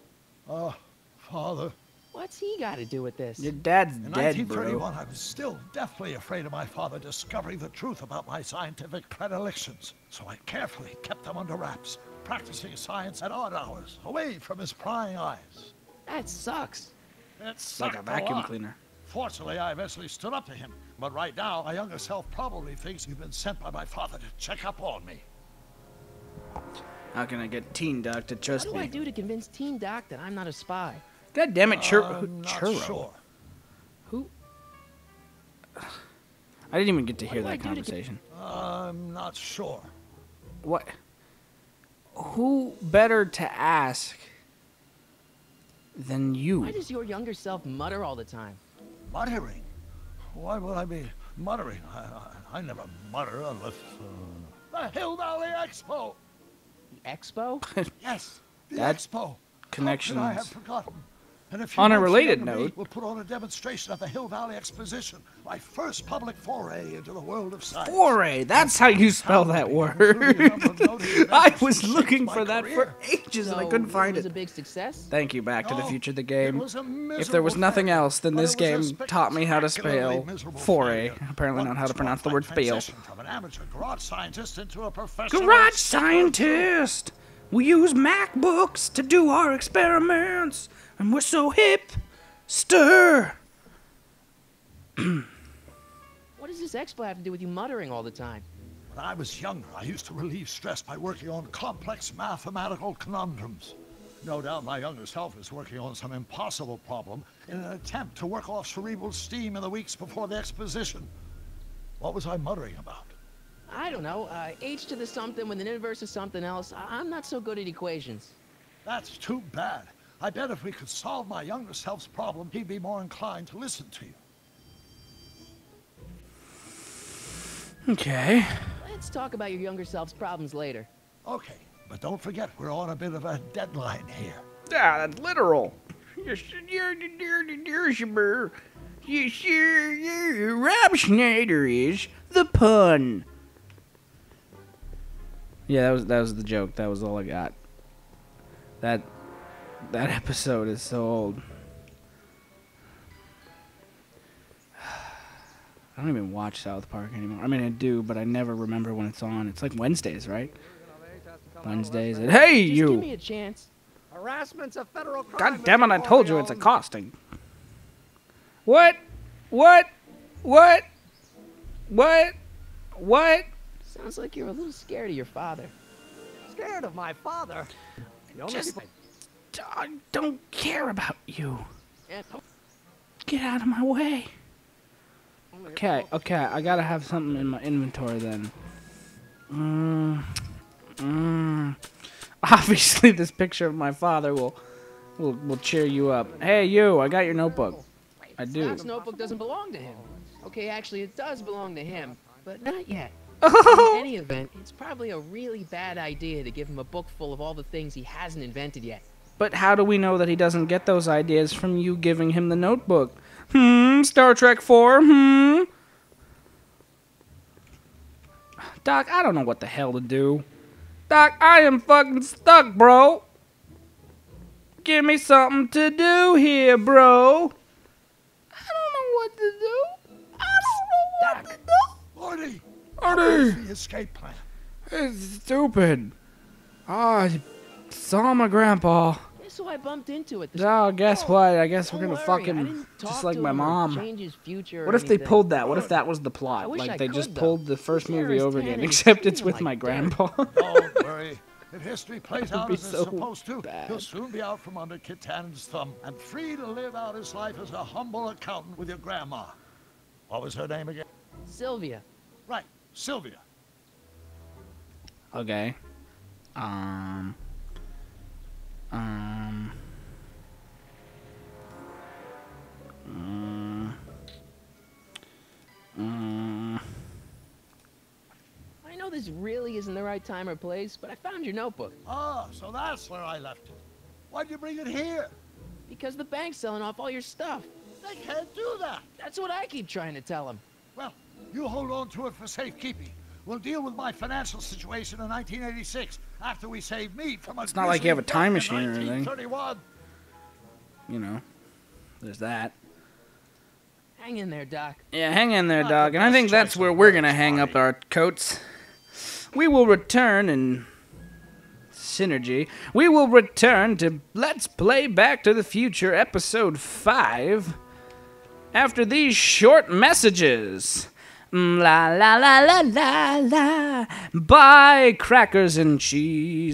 Speaker 7: Oh, Father.
Speaker 2: What's he got to do with this?
Speaker 1: Your dad's
Speaker 7: In
Speaker 1: dead,
Speaker 7: 1931,
Speaker 1: bro.
Speaker 7: I was still deathly afraid of my father discovering the truth about my scientific predilections. So I carefully kept them under wraps, practicing science at odd hours, away from his prying eyes.
Speaker 2: That sucks.
Speaker 7: It's
Speaker 1: Like a vacuum cleaner.
Speaker 7: Fortunately, I eventually stood up to him. But right now, my younger self probably thinks you've been sent by my father to check up on me.
Speaker 1: How can I get Teen Doc to trust
Speaker 2: What do I
Speaker 1: me?
Speaker 2: do to convince Teen Doc that I'm not a spy?
Speaker 1: God damn it,
Speaker 7: I'm not
Speaker 1: Churro.
Speaker 7: sure.
Speaker 1: Who? I didn't even get to hear
Speaker 2: do I
Speaker 1: that
Speaker 2: do to
Speaker 1: conversation.
Speaker 7: I'm not sure.
Speaker 1: What? Who better to ask than you?
Speaker 2: Why does your younger self mutter all the time?
Speaker 7: Muttering? Why would I be Muttering? I never mutter unless... the Hill Valley Expo!
Speaker 2: The Expo?
Speaker 7: Yes, the
Speaker 1: That
Speaker 7: Expo.
Speaker 1: connections.
Speaker 7: How could I have forgotten? And a few
Speaker 1: On a
Speaker 7: months
Speaker 1: related
Speaker 7: younger me
Speaker 1: note-
Speaker 7: we'll put on a demonstration at the Hill Valley Exposition, my first public foray into the world of science.
Speaker 1: Foray, that's how you spell that word. I was looking for that for ages and I couldn't find
Speaker 2: It was
Speaker 1: it.
Speaker 2: a big success.
Speaker 1: Thank you, Back to the
Speaker 7: No,
Speaker 1: Future, the
Speaker 7: it
Speaker 1: game.
Speaker 7: was a
Speaker 1: If there was
Speaker 7: miserable
Speaker 1: nothing
Speaker 7: failure,
Speaker 1: else, then
Speaker 7: but
Speaker 1: this
Speaker 7: it was a
Speaker 1: game taught me how to
Speaker 7: spectacularly
Speaker 1: spell
Speaker 7: miserable
Speaker 1: foray.
Speaker 7: failure.
Speaker 1: Apparently not how to pronounce the word fail.
Speaker 7: Transition from an amateur garage scientist into a professional
Speaker 1: Garage scientist! We use MacBooks to do our experiments, and we're so hip. Stir!
Speaker 2: What does this Expo have to do with you muttering all the time?
Speaker 7: When I was younger, I used to relieve stress by working on complex mathematical conundrums. No doubt my younger self is working on some impossible problem in an attempt to work off cerebral steam in the weeks before the exposition. What was I muttering about?
Speaker 2: I don't know. H to the something with an inverse of something else. I'm not so good at equations.
Speaker 7: That's too bad. I bet if we could solve my younger self's problem, he'd be more inclined to listen to you.
Speaker 1: Okay.
Speaker 2: Let's talk about your younger self's problems later.
Speaker 7: Okay, but don't forget we're on a bit of a deadline here.
Speaker 1: Yeah, that's literal. Rob Schneider is the pun. Yeah, that was the joke. That was all I got. That episode is so old. I don't even watch South Park anymore. I mean, I do, but I never remember when it's on. It's like Wednesdays, right? Wednesdays. Hey,
Speaker 2: Just
Speaker 1: you!
Speaker 2: give me a chance.
Speaker 8: Harassment's a federal crime.
Speaker 1: God damn it, I
Speaker 8: Mr.
Speaker 1: told you it's
Speaker 8: Corleone.
Speaker 1: accosting. What? What? What? What? What?
Speaker 2: Sounds like you're a little scared of your father.
Speaker 8: Scared of my father? The only
Speaker 1: Just-
Speaker 8: people-
Speaker 1: I don't care about you.
Speaker 2: Yeah,
Speaker 1: Get out of my way. Okay, I gotta have something in my inventory then. Obviously, this picture of my father will cheer you up. Hey, you! I got your notebook. I do.
Speaker 2: Doc's notebook doesn't belong to him. Okay, actually, it does belong to him, but not yet. In any event, it's probably a really bad idea to give him a book full of all the things he hasn't invented yet.
Speaker 1: But how do we know that he doesn't get those ideas from you giving him the notebook? Star Trek 4? Doc, I don't know what the hell to do. Doc, I am fucking stuck, bro. Give me something to do here, bro. I don't know what to do. I don't know what to do.
Speaker 7: Artie!
Speaker 10: Artie!
Speaker 7: What's the escape plan?
Speaker 10: It's stupid. I saw my grandpa.
Speaker 2: Guess who I bumped into at the
Speaker 1: Oh, guess what? I guess we're
Speaker 2: Don't
Speaker 1: gonna
Speaker 2: worry, I
Speaker 1: fucking
Speaker 2: didn't
Speaker 1: just
Speaker 2: talk
Speaker 1: like
Speaker 2: to
Speaker 1: my
Speaker 2: him or
Speaker 1: mom.
Speaker 2: change his future or
Speaker 1: What if they
Speaker 2: anything.
Speaker 1: pulled that? What if that was the
Speaker 2: I
Speaker 1: plot?
Speaker 2: wish
Speaker 1: Like
Speaker 2: I
Speaker 1: they
Speaker 2: could,
Speaker 1: just
Speaker 2: though.
Speaker 1: pulled the first
Speaker 2: His hair
Speaker 1: movie
Speaker 2: is
Speaker 1: over
Speaker 2: tan
Speaker 1: again,
Speaker 2: and
Speaker 1: except it's
Speaker 2: clean
Speaker 1: with
Speaker 2: like
Speaker 1: my
Speaker 2: dirt.
Speaker 1: grandpa.
Speaker 7: Don't worry. If history plays
Speaker 1: That'd
Speaker 7: out
Speaker 1: be
Speaker 7: as it's
Speaker 1: so
Speaker 7: supposed to,
Speaker 1: bad.
Speaker 7: he'll soon be out from under Kit Tannen's thumb and free to live out his life as a humble accountant with your grandma. What was her name again?
Speaker 2: Sylvia.
Speaker 7: Right, Sylvia.
Speaker 1: Okay.
Speaker 2: I know this really isn't the right time or place, but I found your notebook.
Speaker 7: Ah, so that's where I left it. Why'd you bring it here?
Speaker 2: Because the bank's selling off all your stuff.
Speaker 7: They can't do that.
Speaker 2: That's what I keep trying to tell him.
Speaker 7: Well, you hold on to it for safekeeping. We'll deal with my financial situation in 1986 after we save me from a
Speaker 1: It's not like you have a
Speaker 7: grisly
Speaker 1: time
Speaker 7: death in
Speaker 1: machine or anything.
Speaker 7: 1931.
Speaker 1: You know, there's that.
Speaker 2: Hang in there, Doc.
Speaker 1: Yeah, hang in there,
Speaker 7: Not
Speaker 1: dog.
Speaker 7: the
Speaker 1: And I
Speaker 7: best
Speaker 1: think that's
Speaker 7: choice
Speaker 1: where
Speaker 7: of
Speaker 1: we're
Speaker 7: words,
Speaker 1: gonna hang up
Speaker 7: Marty.
Speaker 1: our coats. We will return in synergy. We will return to Let's Play Back to the Future Episode 5 after these short messages. La la la la la la. Bye, crackers and cheese.